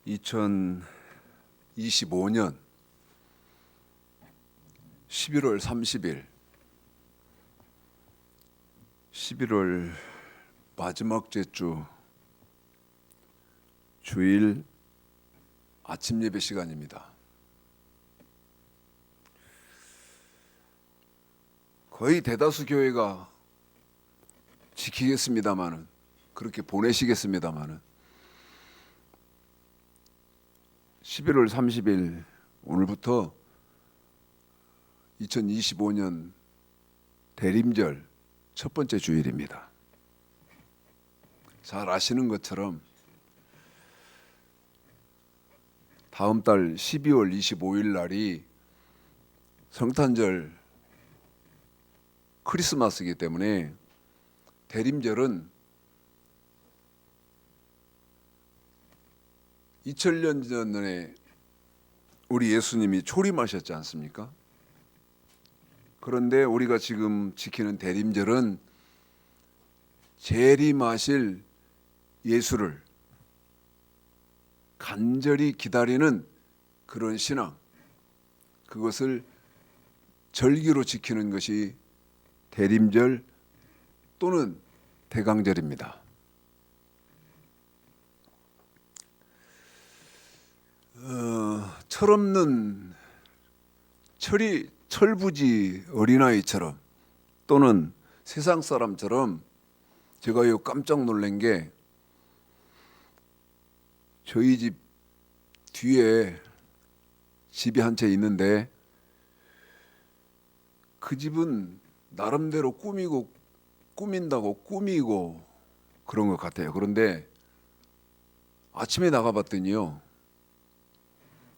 2025년 11월 30일 11월 마지막 주 주일 아침 예배 시간입니다. 거의 대다수 교회가 지키겠습니다마는, 그렇게 보내시겠습니다마는 11월 30일 오늘부터 2025년 대림절 첫 번째 주일입니다. 잘 아시는 것처럼 다음 달 12월 25일 날이 성탄절 크리스마스이기 때문에 대림절은 2000년 전에 우리 예수님이 초림하셨지 않습니까? 그런데 우리가 지금 지키는 대림절은 재림하실 예수를 간절히 기다리는 그런 신앙, 그것을 절기로 지키는 것이 대림절 또는 대강절입니다. 철없는 철부지 어린아이처럼 또는 세상 사람처럼 제가 깜짝 놀란 게, 저희 집 뒤에 집이 한 채 있는데 그 집은 나름대로 꾸민다고 꾸미고 그런 것 같아요. 그런데 아침에 나가봤더니요,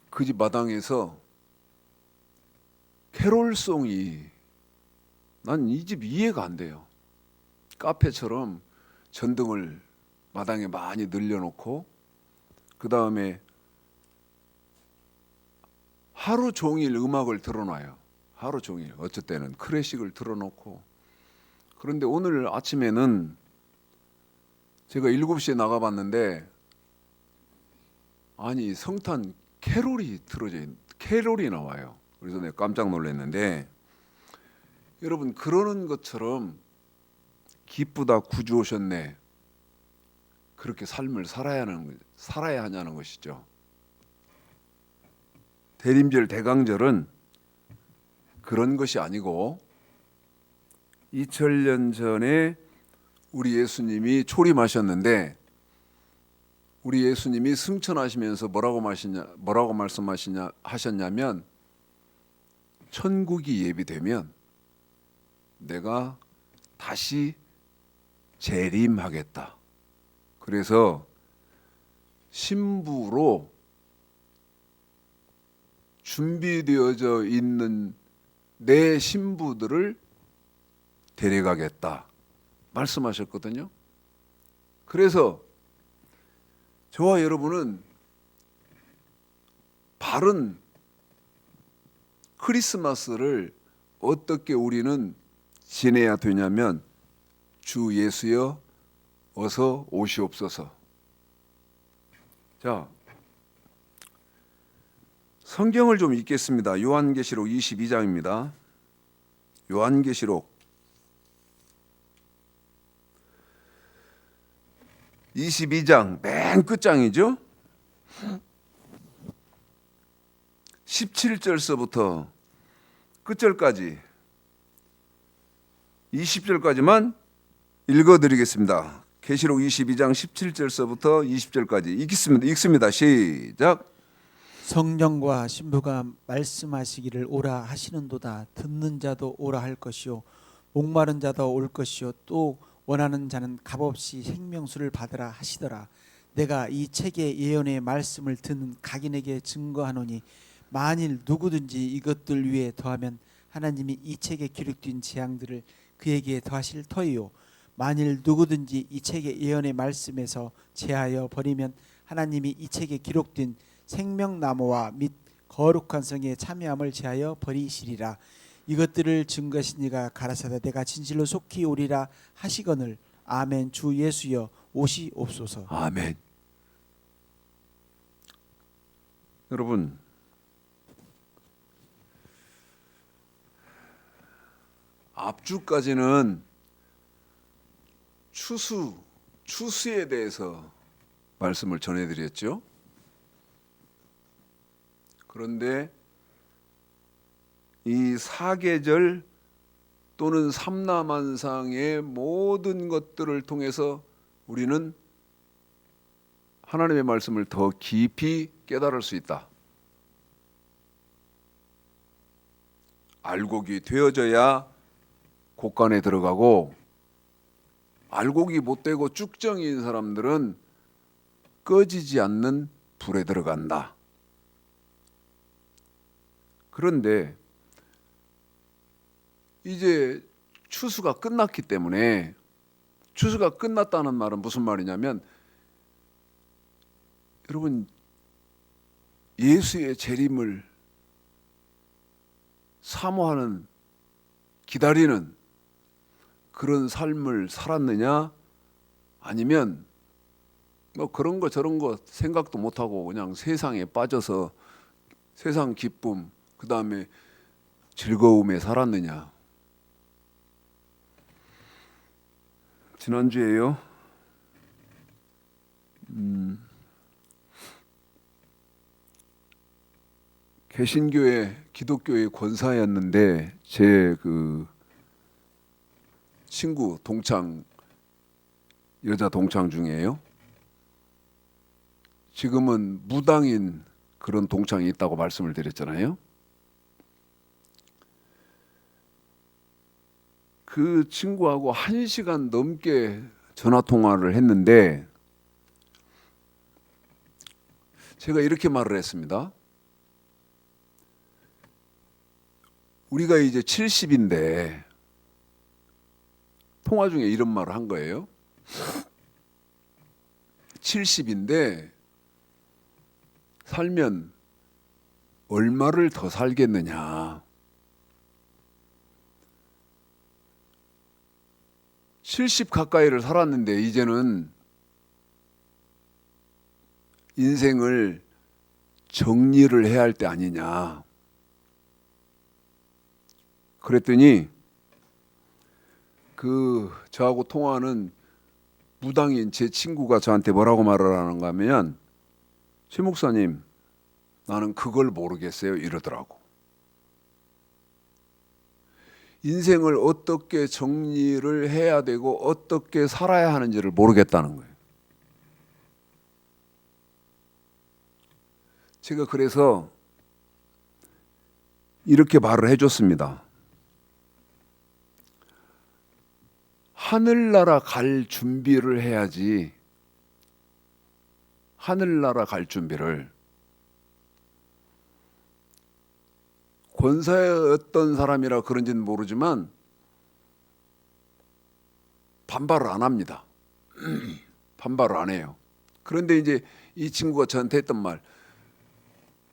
그 집 마당에서 캐롤송이, 난 이 집 이해가 안 돼요. 카페처럼 전등을 마당에 많이 늘려놓고, 그 다음에 하루 종일 음악을 틀어놔요. 하루 종일. 어쩔 때는 클래식을 틀어놓고. 그런데 오늘 아침에는 제가 7시에 나가봤는데, 아니 성탄 캐롤이 캐롤이 나와요. 그래서 내가 깜짝 놀랐는데, 여러분, 그러는 것처럼 기쁘다 구주 오셨네, 그렇게 삶을 살아야 하냐는 것이죠. 대림절 대강절은 그런 것이 아니고 2000년 전에 우리 예수님이 초림하셨는데, 우리 예수님이 승천하시면서 뭐라고 말씀하셨냐면, 천국이 예비되면 내가 다시 재림하겠다. 그래서 신부로 준비되어져 있는 내 신부들을 데려가겠다 말씀하셨거든요. 그래서 저와 여러분은 바른 크리스마스를 어떻게 우리는 지내야 되냐면, 주 예수여 어서 오시옵소서. 자, 성경을 좀 읽겠습니다. 요한계시록 22장입니다. 요한계시록 22장 맨 끝장이죠. 17절서부터 끝절까지 20절까지만 읽어드리겠습니다. 계시록 22장 17절서부터 20절까지 읽습니다. 시작. 성령과 신부가 말씀하시기를 오라 하시는도다. 듣는 자도 오라 할 것이요, 목마른 자도 올 것이요, 또 원하는 자는 값없이 생명수를 받으라 하시더라. 내가 이 책의 예언의 말씀을 듣는 각인에게 증거하노니, 만일 누구든지 이것들 위에 더하면 하나님이 이 책에 기록된 재앙들을 그에게 더하실 터이요, 만일 누구든지 이 책의 예언의 말씀에서 제하여 버리면 하나님이 이 책에 기록된 생명나무와 및 거룩한 성에 참여함을 제하여 버리시리라. 이것들을 증거하신 이가 가라사대 내가 진실로 속히 오리라 하시거늘. 아멘. 주 예수여 오시옵소서. 아멘. 여러분, 앞주까지는 추수에 대해서 말씀을 전해드렸죠. 그런데 이 사계절 또는 삼라만상의 모든 것들을 통해서 우리는 하나님의 말씀을 더 깊이 깨달을 수 있다. 알곡이 되어져야 곡간에 들어가고, 알곡이 못 되고 쭉정이인 사람들은 꺼지지 않는 불에 들어간다. 그런데 이제 추수가 끝났기 때문에, 추수가 끝났다는 말은 무슨 말이냐면, 여러분, 예수의 재림을 사모하는, 기다리는 그런 삶을 살았느냐, 아니면 뭐 그런 거 저런 거 생각도 못하고 그냥 세상에 빠져서 세상 기쁨, 그 다음에 즐거움에 살았느냐. 지난주에요, 개신교회 기독교의 권사였는데 제 그 친구 동창, 여자 동창 중에요, 지금은 무당인 그런 동창이 있다고 말씀을 드렸잖아요. 그 친구하고 1시간 넘게 전화 통화를 했는데 제가 이렇게 말을 했습니다. 우리가 이제 70인데, 통화 중에 이런 말을 한 거예요. 70인데 살면 얼마를 더 살겠느냐. 70 가까이를 살았는데 이제는 인생을 정리를 해야 할 때 아니냐. 그랬더니 저하고 통화하는 무당인 제 친구가 저한테 뭐라고 말을 하는가 하면, 최 목사님, 나는 그걸 모르겠어요, 이러더라고. 인생을 어떻게 정리를 해야 되고 어떻게 살아야 하는지를 모르겠다는 거예요. 제가 그래서 이렇게 말을 해줬습니다. 하늘나라 갈 준비를 해야지. 하늘나라 갈 준비를. 권사였던 사람이라 그런지는 모르지만 반발을 안 합니다. 반발을 안 해요. 그런데 이제 이 친구가 저한테 했던 말,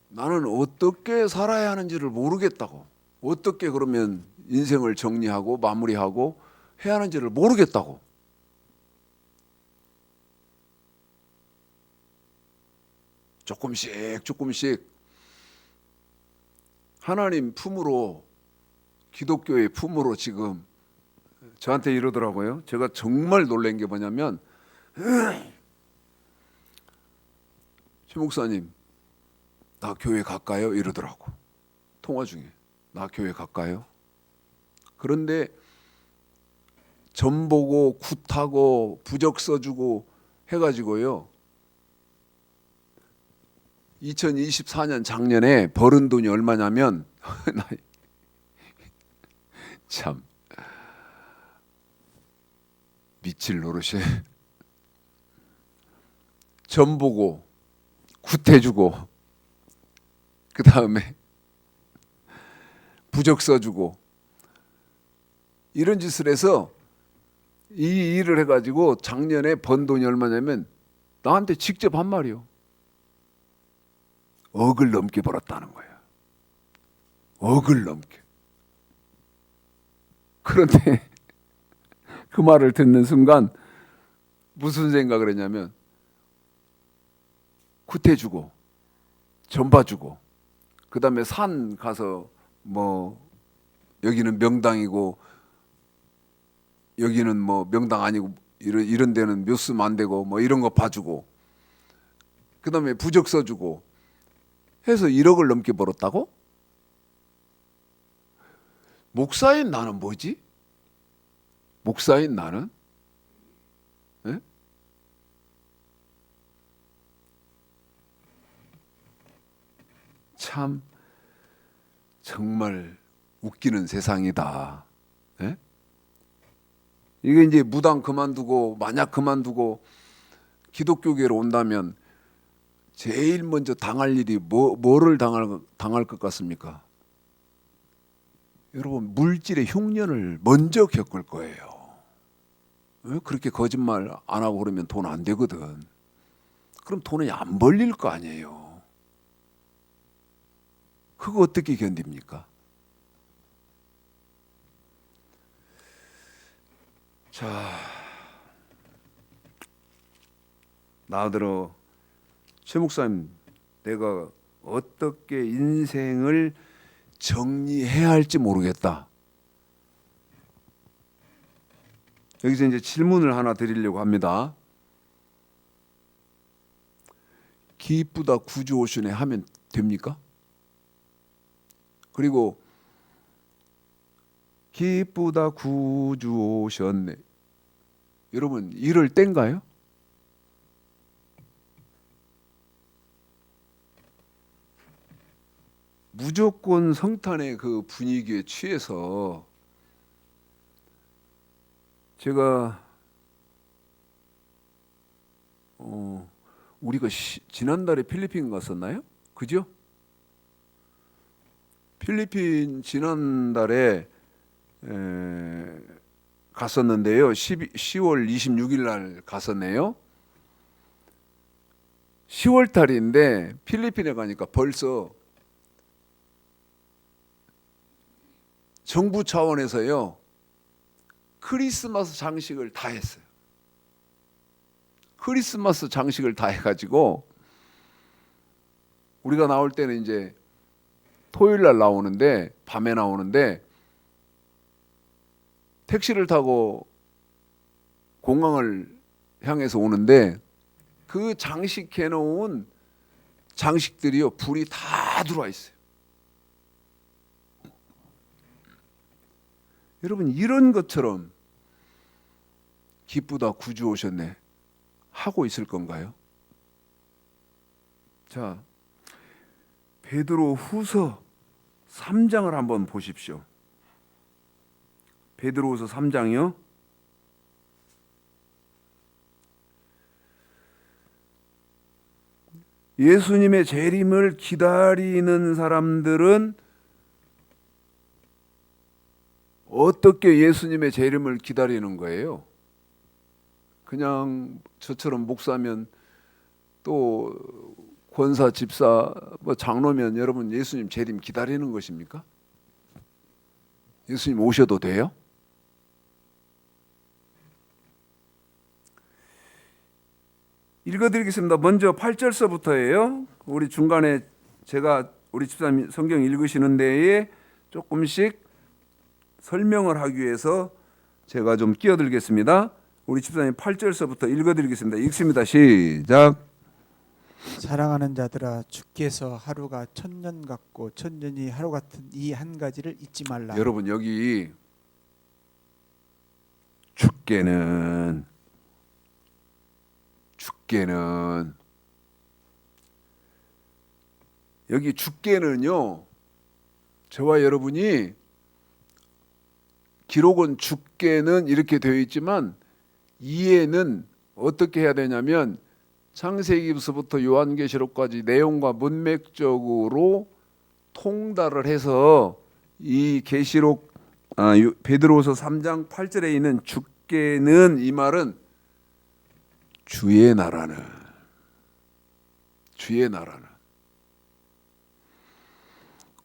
나는 어떻게 살아야 하는지를 모르겠다고. 어떻게 그러면 인생을 정리하고 마무리하고 해야 하는지를 모르겠다고. 조금씩 하나님 품으로, 기독교의 품으로 지금 저한테 이러더라고요. 제가 정말 놀란 게 뭐냐면, 최 목사님, 나 교회 갈까요? 이러더라고. 통화 중에. 나 교회 갈까요? 그런데 점 보고 굿하고 부적 써주고 해가지고요, 2024년 작년에 벌은 돈이 얼마냐면 참 미칠 노릇이. 점 보고 굿해주고 그 다음에 부적 써주고 이런 짓을 해서 이 일을 해가지고 작년에 번 돈이 얼마냐면 나한테 직접 한 말이요. 억을 넘게 벌었다는 거예요. 억을 넘게. 그런데 그 말을 듣는 순간 무슨 생각을 했냐면, 굿해주고 전 봐주고, 그 다음에 산 가서 뭐 여기는 명당이고 여기는 뭐 명당 아니고 이런 데는 몇 수면 안 되고 뭐 이런 거 봐주고, 그 다음에 부적 써주고 해서 1억을 넘게 벌었다고? 목사인 나는 뭐지? 목사인 나는? 예? 참 정말 웃기는 세상이다. 예? 이게 이제 무당 그만두고 만약 그만두고 기독교계로 온다면 제일 먼저 당할 일이 뭐를 당할 것 같습니까? 여러분, 물질의 흉년을 먼저 겪을 거예요. 왜 그렇게 거짓말 안 하고 그러면 돈 안 되거든. 그럼 돈이 안 벌릴 거 아니에요. 그거 어떻게 견딥니까? 자, 나더러 최 목사님, 내가 어떻게 인생을 정리해야 할지 모르겠다. 여기서 이제 질문을 하나 드리려고 합니다. 기쁘다 구주 오시네 하면 됩니까? 그리고 기쁘다 구주 오셨네, 여러분 이럴 땐가요? 무조건 성탄의 그 분위기에 취해서 제가 우리가 지난달에 필리핀 갔었나요? 그죠? 필리핀 지난달에 갔었는데요. 10월 26일 날 갔었네요. 10월 달인데 필리핀에 가니까 벌써 정부 차원에서요 크리스마스 장식을 다 했어요. 크리스마스 장식을 다 해가지고 우리가 나올 때는 이제 토요일 날 나오는데, 밤에 나오는데 택시를 타고 공항을 향해서 오는데 그 장식해 놓은 장식들이요 불이 다 들어와 있어요. 여러분, 이런 것처럼 기쁘다 구주 오셨네 하고 있을 건가요? 자, 베드로 후서 3장을 한번 보십시오. 베드로후서 3장이요. 예수님의 재림을 기다리는 사람들은 어떻게 예수님의 재림을 기다리는 거예요? 그냥 저처럼 목사면 또 권사, 집사, 뭐 장로면 여러분 예수님 재림 기다리는 것입니까? 예수님 오셔도 돼요? 읽어드리겠습니다. 먼저 8절서부터예요. 우리 중간에 제가 우리 집사님 성경 읽으시는 데에 조금씩 설명을 하기 위해서 제가 좀 끼어들겠습니다. 우리 집사님 8절서부터 읽어드리겠습니다. 읽습니다. 시작. 사랑하는 자들아, 주께서 하루가 천년 같고 천년이 하루 같은 이 한 가지를 잊지 말라. 여러분, 여기 주께는 여기 주께는요, 저와 여러분이 기록은 주께는 이렇게 되어 있지만 이해는 어떻게 해야 되냐면 창세기부터 요한계시록까지 내용과 문맥적으로 통달을 해서 이 계시록 베드로후서 3장 8절에 있는 주께는, 이 말은 주의 나라는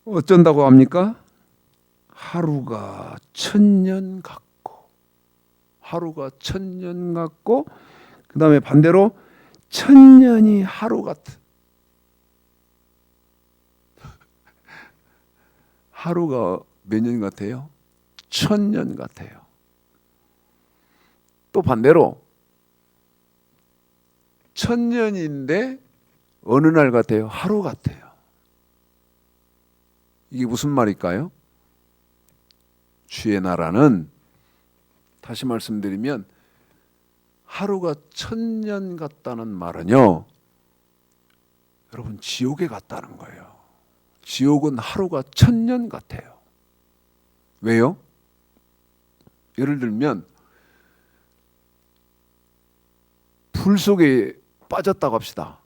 어쩐다고 합니까? 하루가 천년 같고 그 다음에 반대로 천년이 하루 같은. 하루가 몇 년 같아요? 1000년 같아요. 또 반대로 1000년인데 어느 날 같아요? 하루 같아요. 이게 무슨 말일까요? 주의 나라는 다시 말씀드리면 하루가 1000년 같다는 말은요, 여러분 지옥에 갔다는 거예요. 지옥은 하루가 1000년 같아요. 왜요? 예를 들면 불 속에 빠졌다고 합시다.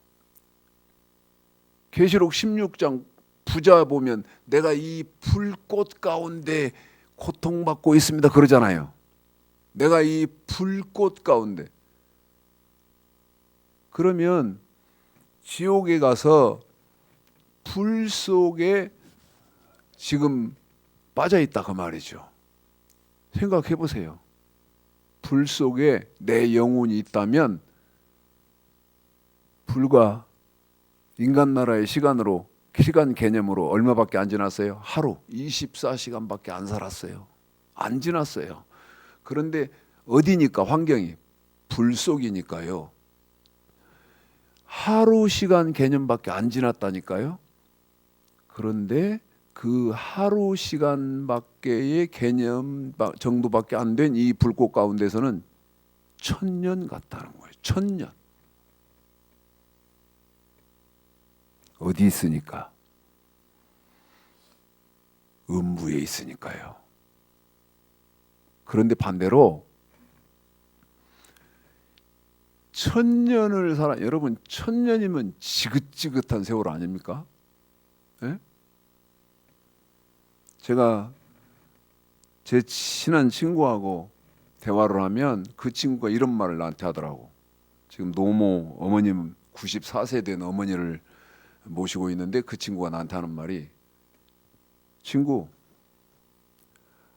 계시록 16장 부자 보면 내가 이 불꽃 가운데 고통받고 있습니다 그러잖아요. 내가 이 불꽃 가운데. 그러면 지옥에 가서 불 속에 지금 빠져 있다 그 말이죠. 생각해 보세요. 불 속에 내 영혼이 있다면 불과 인간 나라의 시간으로, 시간 개념으로 얼마밖에 안 지났어요? 하루 24시간밖에 안 살았어요. 안 지났어요. 그런데 어디니까 환경이 불 속이니까요. 하루 시간 개념밖에 안 지났다니까요. 그런데 그 하루 시간밖에의 개념 정도밖에 안 된 이 불꽃 가운데서는 1000년 같다는 거예요. 1000년. 어디 있으니까? 음부에 있으니까요. 그런데 반대로 1000년을 살아, 여러분 1000년이면 지긋지긋한 세월 아닙니까? 예? 제가 제 친한 친구하고 대화를 하면 그 친구가 이런 말을 나한테 하더라고. 지금 노모 어머님 94세 된 어머니를 모시고 있는데 그 친구가 나한테 하는 말이, 친구,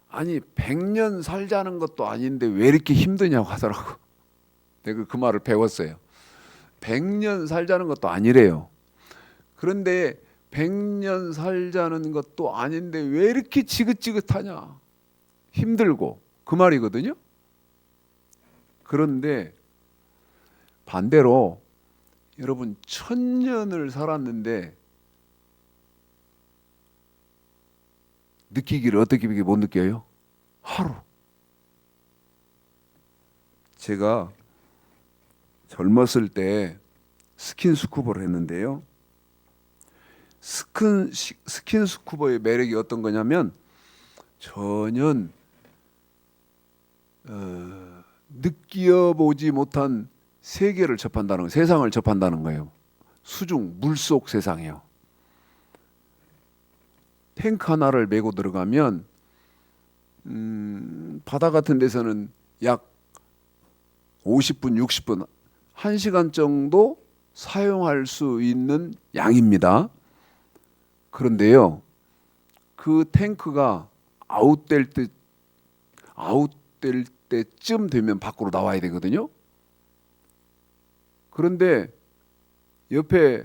아니 100년 살자는 것도 아닌데 왜 이렇게 힘드냐고 하더라고. 내가 그 말을 배웠어요. 100년 살자는 것도 아니래요. 그런데 100년 살자는 것도 아닌데 왜 이렇게 지긋지긋하냐, 힘들고, 그 말이거든요. 그런데 반대로 여러분 1000년을 살았는데 느끼기를 어떻게 못 느껴요? 하루. 제가 젊었을 때 스킨스쿠버를 했는데요. 스킨스쿠버의 매력이 어떤 거냐면 전혀 느껴보지 못한 세계를 접한다는 거예요. 세상을 접한다는 거예요. 수중, 물속 세상이요. 탱크 하나를 메고 들어가면 바다 같은 데서는 약 50분, 60분, 1시간 정도 사용할 수 있는 양입니다. 그런데요, 그 탱크가 아웃될 때쯤 되면 밖으로 나와야 되거든요. 그런데 옆에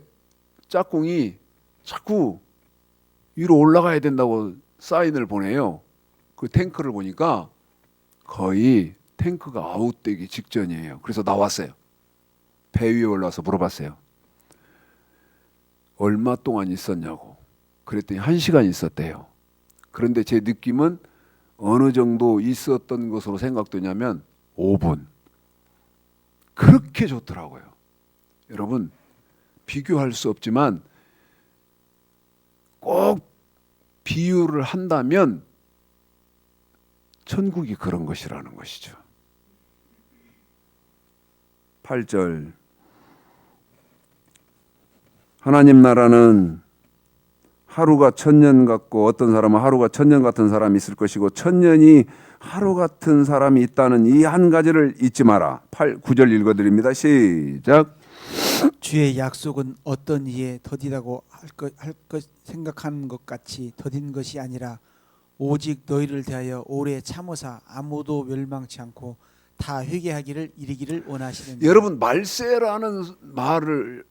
짝꿍이 자꾸 위로 올라가야 된다고 사인을 보내요. 그 탱크를 보니까 거의 탱크가 아웃되기 직전이에요. 그래서 나왔어요. 배 위에 올라와서 물어봤어요. 얼마 동안 있었냐고. 그랬더니 1시간 있었대요. 그런데 제 느낌은 어느 정도 있었던 것으로 생각되냐면 5분. 그렇게 좋더라고요. 여러분, 비교할 수 없지만 꼭 비유를 한다면 천국이 그런 것이라는 것이죠. 8절, 하나님 나라는 하루가 1000년 같고 어떤 사람은 하루가 1000년 같은 사람이 있을 것이고 1000년이 하루 같은 사람이 있다는 이 한 가지를 잊지 마라. 9절 읽어드립니다. 시작. 주의 약속은 어떤 이에 더디다고 할 것 생각하는 것 같이 더딘 것이 아니라 오직 너희를 대하여 오래 참으사 아무도 멸망치 않고 다 회개하기를 이르기를 원하시는. 여러분, 말세라는 말을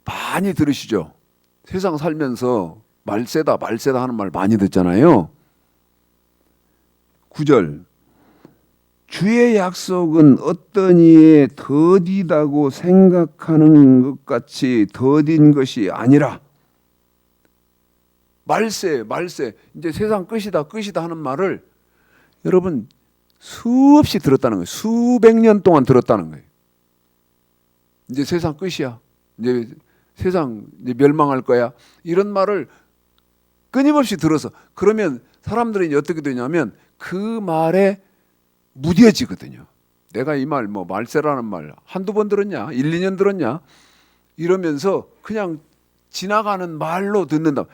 많이 들으시죠? 세상 살면서 말세다 말세다 하는 말 많이 듣잖아요. 9절 주의 약속은 어떤 이에 더디다고 생각하는 것 같이 더딘 것이 아니라 말세 이제 세상 끝이다 하는 말을 여러분 수없이 들었다는 거예요. 수백 년 동안 들었다는 거예요. 이제 세상 끝이야. 이제 세상 이제 멸망할 거야. 이런 말을 끊임없이 들어서 그러면 사람들이 이제 어떻게 되냐면 그 말에 무뎌지거든요. 내가 이 말 뭐 말세라는 말 한두 번 들었냐? 1, 2년 들었냐? 이러면서 그냥 지나가는 말로 듣는다.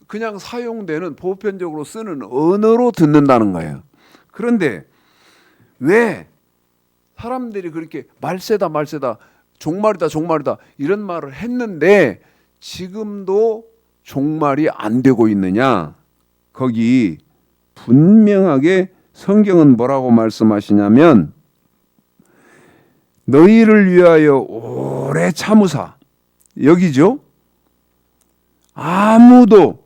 그냥 사용되는 보편적으로 쓰는 언어로 듣는다는 거예요. 그런데 왜 사람들이 그렇게 말세다 종말이다 이런 말을 했는데 지금도 종말이 안 되고 있느냐? 거기 분명하게 성경은 뭐라고 말씀하시냐면 너희를 위하여 오래 참으사 여기죠. 아무도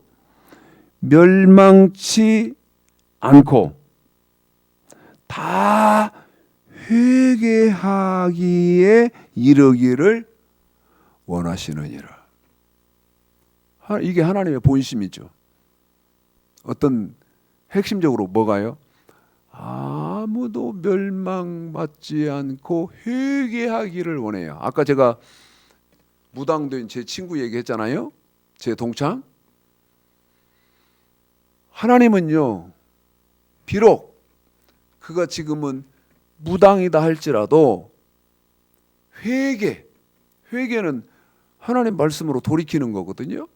멸망치 않고 다 회개하기에 이르기를 원하시느니라. 이게 하나님의 본심이죠. 어떤 핵심적으로 뭐가요? 아무도 멸망받지 않고 회개하기를 원해요. 아까 제가 무당된 제 친구 얘기했잖아요. 제 동창. 하나님은요, 비록 그가 지금은 무당이다 할지라도 회개는 하나님 말씀으로 돌이키는 거거든요.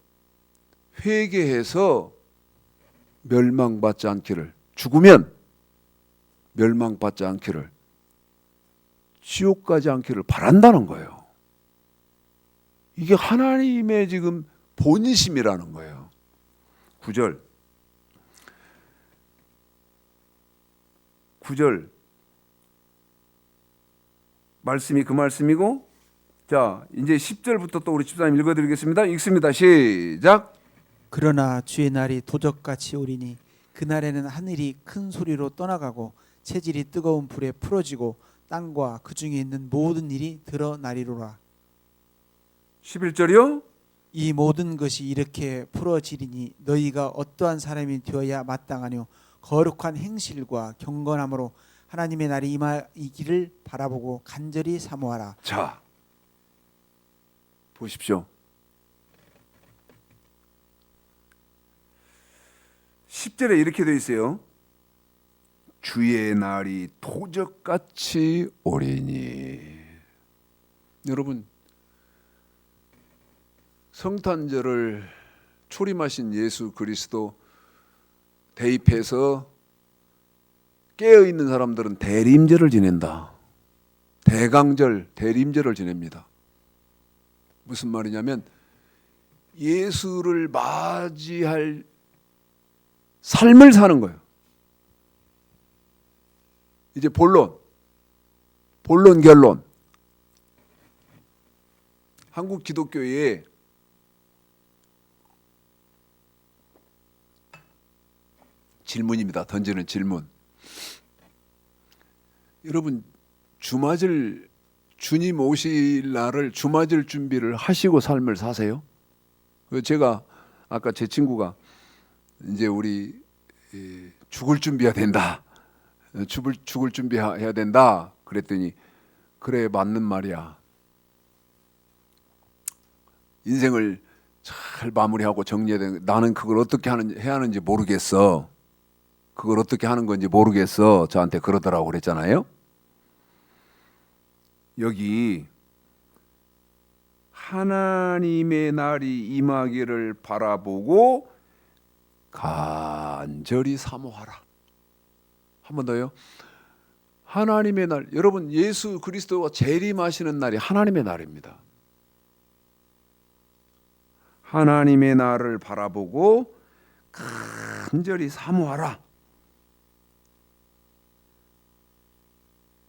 회개해서 멸망받지 않기를, 죽으면 멸망받지 않기를, 지옥 가지 않기를 바란다는 거예요. 이게 하나님의 지금 본심이라는 거예요. 9절 말씀이 그 말씀이고, 자 이제 10절부터 또 우리 집사님 읽어드리겠습니다. 읽습니다. 시작. 그러나 주의 날이 도적같이 오리니 그날에는 하늘이 큰 소리로 떠나가고 체질이 뜨거운 불에 풀어지고 땅과 그 중에 있는 모든 일이 드러나리로라. 11절이요. 이 모든 것이 이렇게 풀어지리니 너희가 어떠한 사람이 되어야 마땅하뇨. 거룩한 행실과 경건함으로 하나님의 날이 임하기를 바라보고 간절히 사모하라. 자, 보십시오. 10절에 이렇게 되어 있어요. 주의 날이 도적같이 오리니. 여러분, 성탄절을 초림하신 예수 그리스도 대입해서 깨어있는 사람들은 대림절을 지낸다. 대강절, 대림절을 지냅니다. 무슨 말이냐면 예수를 맞이할 삶을 사는 거예요. 이제 본론 결론. 한국 기독교에 질문입니다. 던지는 질문. 여러분, 주맞을 주님 오실 날을 주맞을 준비를 하시고 삶을 사세요? 제가 아까 제 친구가 이제 우리 죽을 준비해야 된다. 죽을 준비해야 된다. 그랬더니 그래 맞는 말이야. 인생을 잘 마무리하고 정리해야 되는 나는 그걸 어떻게 해야 하는지 모르겠어. 그걸 어떻게 하는 건지 모르겠어. 저한테 그러더라고 그랬잖아요. 여기 하나님의 날이 임하기를 바라보고 간절히 사모하라. 한 번 더요. 하나님의 날. 여러분, 예수 그리스도가 재림하시는 날이 하나님의 날입니다. 하나님의 날을 바라보고 간절히 사모하라.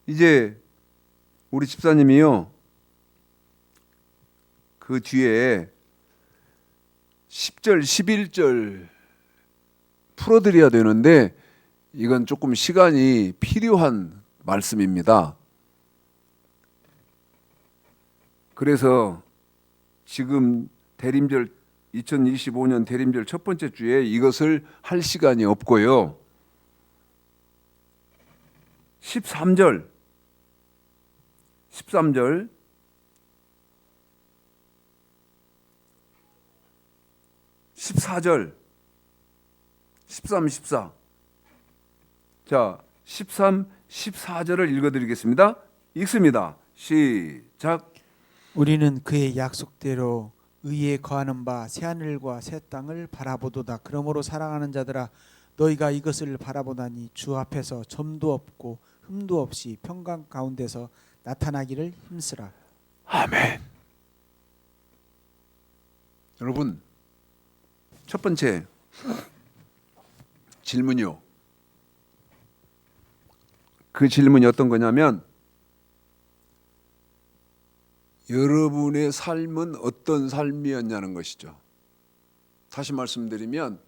이제 우리 집사님이요, 그 뒤에 10절, 11절 풀어드려야 되는데 이건 조금 시간이 필요한 말씀입니다. 그래서 지금 대림절 2025년 대림절 첫 번째 주에 이것을 할 시간이 없고요. 13절 14절 13, 14. 자, 13, 14절을 읽어드리겠습니다. 읽습니다. 시작. 우리는 그의 약속대로 의에 거하는 바 새하늘과 새 땅을 바라보도다. 그러므로 사랑하는 자들아, 너희가 이것을 바라보다니 주 앞에서 점도 없고 흠도 없이 평강 가운데서 나타나기를 힘쓰라. 아멘. 여러분, 첫 번째 질문이요. 그 질문이 어떤 거냐면 여러분의 삶은 어떤 삶이었냐는 것이죠. 다시 말씀드리면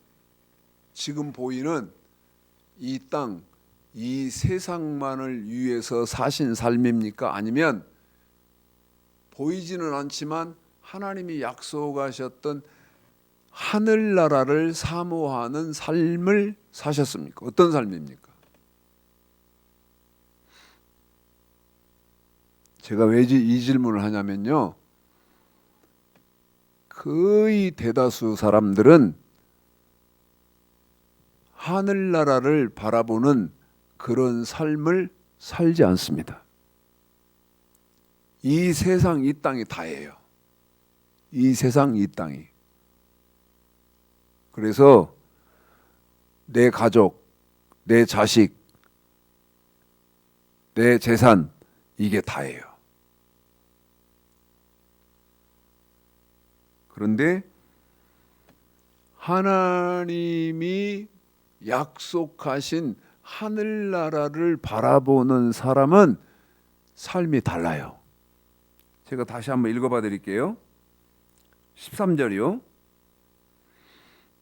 지금 보이는 이 땅, 이 세상만을 위해서 사신 삶입니까? 아니면 보이지는 않지만 하나님이 약속하셨던 하늘나라를 사모하는 삶을 사셨습니까? 어떤 삶입니까? 제가 왜 이 질문을 하냐면요, 거의 대다수 사람들은 하늘나라를 바라보는 그런 삶을 살지 않습니다. 이 세상 이 땅이 다예요. 이 세상 이 땅이. 그래서 내 가족, 내 자식, 내 재산, 이게 다예요. 그런데 하나님이 약속하신 하늘나라를 바라보는 사람은 삶이 달라요. 제가 다시 한번 읽어봐 드릴게요. 13절이요.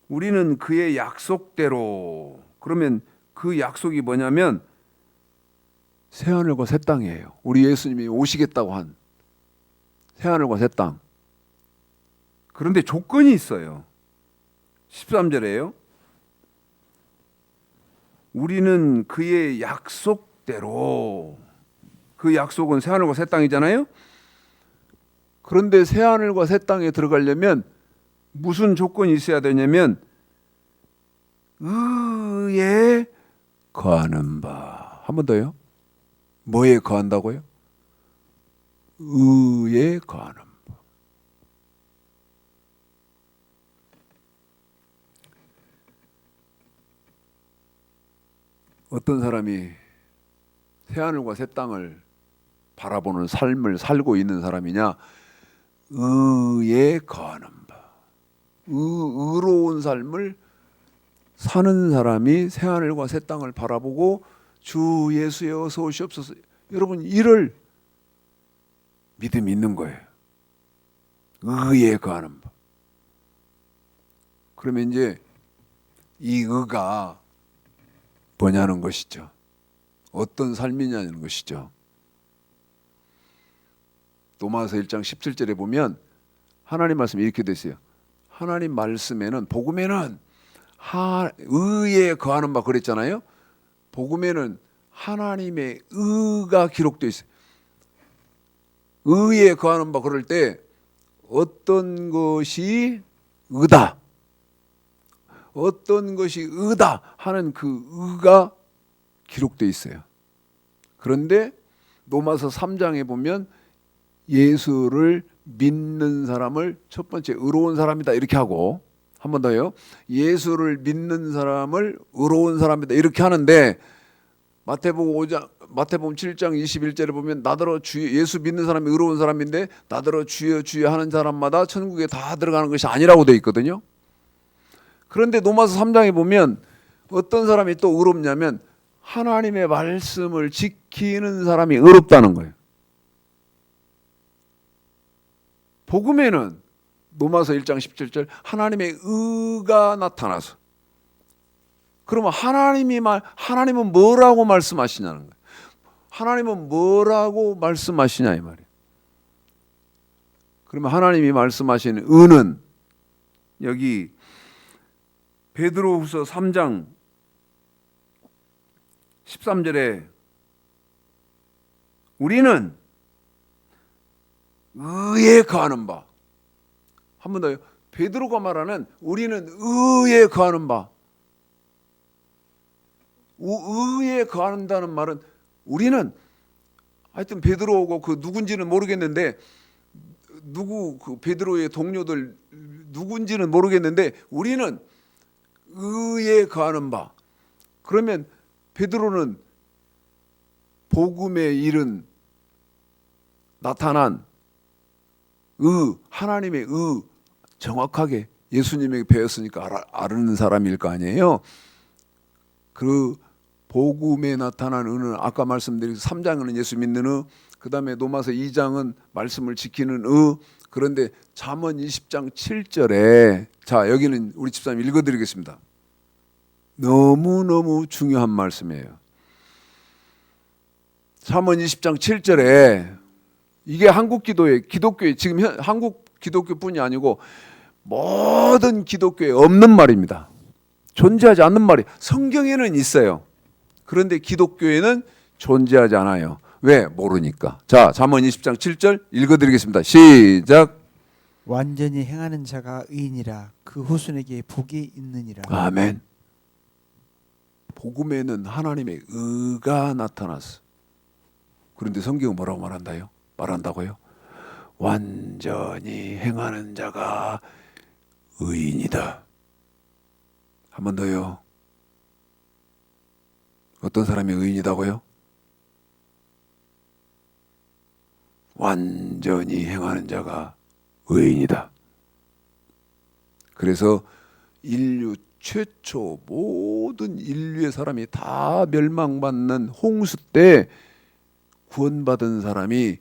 우리는 그의 약속대로. 그러면 그 약속이 뭐냐면 새하늘과 새 땅이에요. 우리 예수님이 오시겠다고 한 새하늘과 새 땅. 그런데 조건이 있어요. 13절에요. 우리는 그의 약속대로. 그 약속은 새하늘과 새 땅이잖아요. 그런데 새하늘과 새 땅에 들어가려면 무슨 조건이 있어야 되냐면 의에 거하는 바. 한 번 더요. 뭐에 거한다고요? 의에 거하는 바. 어떤 사람이 새하늘과 새 땅을 바라보는 삶을 살고 있는 사람이냐? 의에 거하는 바. 의로운 삶을 사는 사람이 새하늘과 새 땅을 바라보고 주 예수여 어서 오시옵소서. 여러분, 이를 믿음이 있는 거예요. 의에 거하는 바. 그러면 이제 이 의가 뭐냐는 것이죠. 어떤 삶이냐는 것이죠. 로마서 1장 17절에 보면 하나님 말씀이 이렇게 돼 있어요. 하나님 말씀에는, 복음에는 의에 거하는 바 그랬잖아요. 복음에는 하나님의 의가 기록되어 있어요. 의에 거하는 바 그럴 때 어떤 것이 의다, 어떤 것이 의다 하는 그 의가 기록되어 있어요. 그런데 로마서 3장에 보면 예수를 믿는 사람을 첫 번째 의로운 사람이다 이렇게 하고, 한 번 더요. 예수를 믿는 사람을 의로운 사람이다 이렇게 하는데 마태복음 7장 21절에 보면 나더러 예수 믿는 사람이 의로운 사람인데 나더러 주여 주여 하는 사람마다 천국에 다 들어가는 것이 아니라고 되어 있거든요. 그런데 로마서 3장에 보면 어떤 사람이 또 의롭냐면 하나님의 말씀을 지키는 사람이 의롭다는 거예요. 복음에는 로마서 1장 17절 하나님의 의가 나타나서 그러면 하나님은 뭐라고 말씀하시냐는 거예요. 하나님은 뭐라고 말씀하시냐 이 말이에요. 그러면 하나님이 말씀하시는 의는 여기 베드로후서 3장 13절에 우리는 의에 거하는 바, 한 번 더요. 베드로가 말하는 우리는 의에 거하는 바, 의에 거한다는 말은 우리는 하여튼 베드로고 그 누군지는 모르겠는데 그 베드로의 동료들 누군지는 모르겠는데 우리는 의에 거하는 바. 그러면 베드로는 복음의 일은 나타난 하나님의 정확하게 예수님에게 배웠으니까 아는 사람일 거 아니에요. 그 복음에 나타난 의는 아까 말씀드린 3장은 예수 믿는 의, 그 다음에 로마서 2장은 말씀을 지키는 의. 그런데 잠언 20장 7절에 자 여기는 우리 집사님 읽어드리겠습니다. 너무너무 중요한 말씀이에요. 잠언 20장 7절에 이게 한국 기도회 지금 한국 기독교뿐이 아니고 모든 기독교에 없는 말입니다. 존재하지 않는 말이 성경에는 있어요. 그런데 기독교에는 존재하지 않아요. 왜? 모르니까. 자, 잠언 20장 7절 읽어드리겠습니다. 시작. 완전히 행하는 자가 의인이라 그 후손에게 복이 있느니라. 아멘. 복음에는 하나님의 의가 나타났어. 그런데 성경은 뭐라고 말한다고요? 완전히 행하는 자가 의인이다. 한 번 더요. 어떤 사람이 의인이다고요? 완전히 행하는 자가 의인이다. 그래서 인류 최초 모든 인류의 사람이 다 멸망받는 홍수 때 구원받은 사람이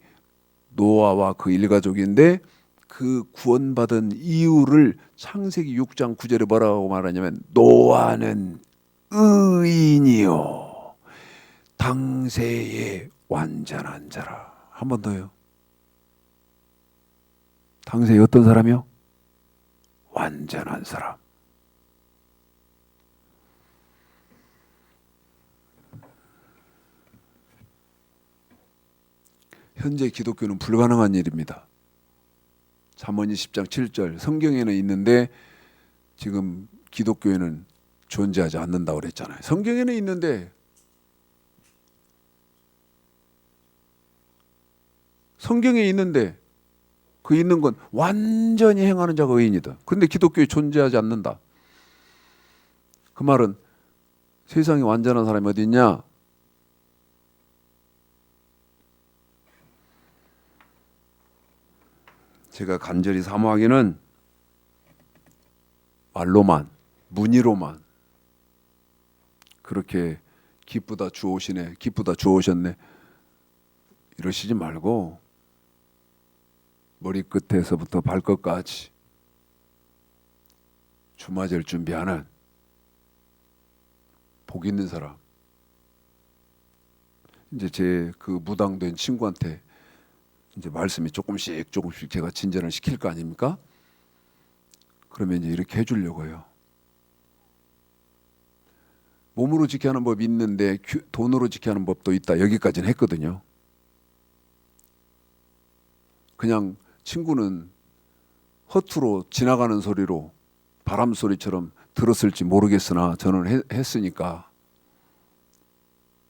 노아와 그 일가족인데 그 구원받은 이유를 창세기 6장 9절에 뭐라고 말하냐면 노아는 의인이요 당세에 완전한 자라. 한 번 더요. 당세에 어떤 사람이요? 완전한 사람. 현재 기독교는 불가능한 일입니다. 잠언 20장 7절 성경에는 있는데 지금 기독교에는 존재하지 않는다고 그랬잖아요. 성경에는 있는데 성경에 있는데 그 있는 건 완전히 행하는 자가 의인이다. 그런데 기독교에 존재하지 않는다. 그 말은 세상에 완전한 사람이 어디 있냐? 제가 간절히 사모하기는 말로만 문의로만 그렇게 기쁘다 주 오시네 기쁘다 주 오셨네 이러시지 말고 머리끝에서부터 발끝까지 주맞을 준비하는 복 있는 사람. 이제 제 그 무당된 친구한테 이제 말씀이 조금씩 제가 진전을 시킬 거 아닙니까? 그러면 이제 이렇게 해주려고요. 몸으로 지켜야 하는 법이 있는데 돈으로 지켜야 하는 법도 있다. 여기까지는 했거든요. 그냥 친구는 허투루 지나가는 소리로 바람 소리처럼 들었을지 모르겠으나 저는 했으니까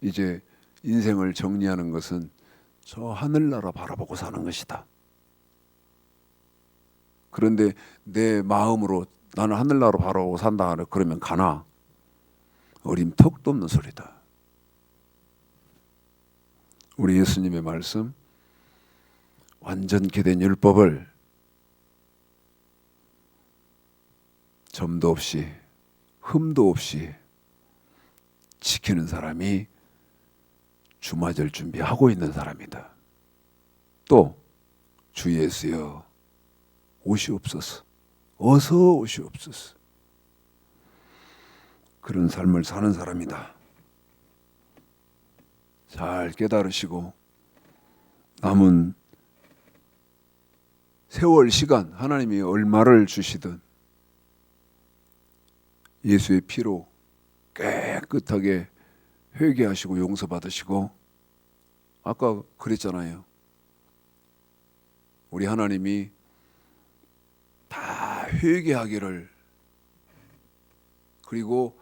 이제 인생을 정리하는 것은 저 하늘나라 바라보고 사는 것이다. 그런데 내 마음으로 나는 하늘나라 바라보고 산다 그러면 가나? 어림턱도 없는 소리다. 우리 예수님의 말씀 완전케 된 율법을 점도 없이 흠도 없이 지키는 사람이 주맞을 준비하고 있는 사람이다. 또 주 예수여 오시옵소서. 어서 오시옵소서. 그런 삶을 사는 사람이다. 잘 깨달으시고 남은 세월 시간 하나님이 얼마를 주시든 예수의 피로 깨끗하게 회개하시고 용서받으시고, 아까 그랬잖아요. 우리 하나님이 다 회개하기를, 그리고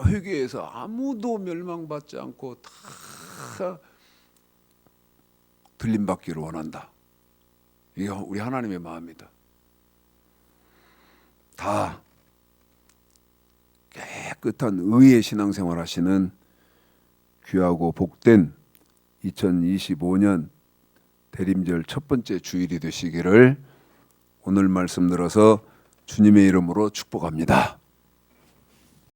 회개해서 아무도 멸망받지 않고 다 들림받기를 원한다. 이게 우리 하나님의 마음이다. 다 깨끗한 의의 신앙생활 하시는 귀하고 복된 2025년 대림절 첫 번째 주일이 되시기를 오늘 말씀 들어서 주님의 이름으로 축복합니다.